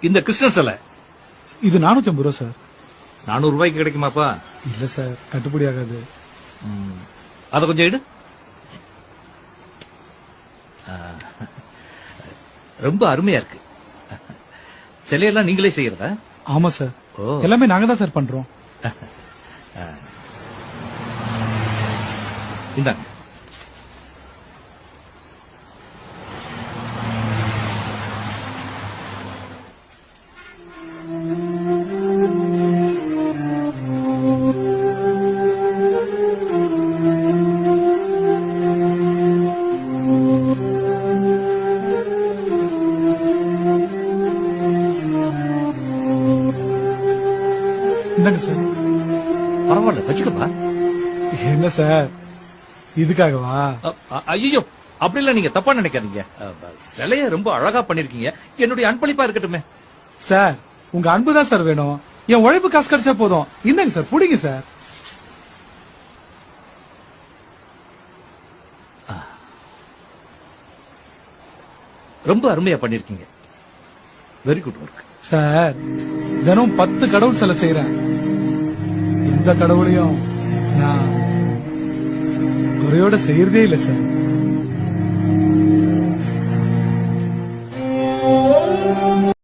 இந்த கிருஷ்ண சிலை இது 450 ரூபா சார். 400 ரூபாய்க்கு கிடைக்குமாப்பா? இல்ல சார், கட்டுப்படி ஆகாது. அத கொஞ்சம் எடு. ரொம்ப அருமையா இருக்கு. சிலையெல்லாம் நீங்களே செய்யறதா? ஆமா சார், ஓ. எல்லாமே நாங்க தான் சார் பண்றோம். இந்தாங்க. இந்தாங்க சார். பரவாயில்ல, வச்சுக்கப்பா. என்ன சார், இதுக்காகவா? ஐயோ, அப்படிலாம் நீங்க தப்பா நினைக்காதீங்க. சிலைய ரொம்ப அழகா பண்ணிருக்கீங்க. என்னுடைய அன்பளிப்பா இருக்கட்டுமே. சார், உங்க அன்பு தான் சார் வேணும். என் உழைப்பு காசு கிடைச்சா போதும். இந்தாங்க சார், புடிங்க சார். ரொம்ப அருமையா பண்ணிருக்கீங்க. Very good work. சார், தினம் 10 கடவுள் சிலை செய்யறேன். எந்த கடவுளையும் நான் குறையோட செய்யறதே இல்ல சார்.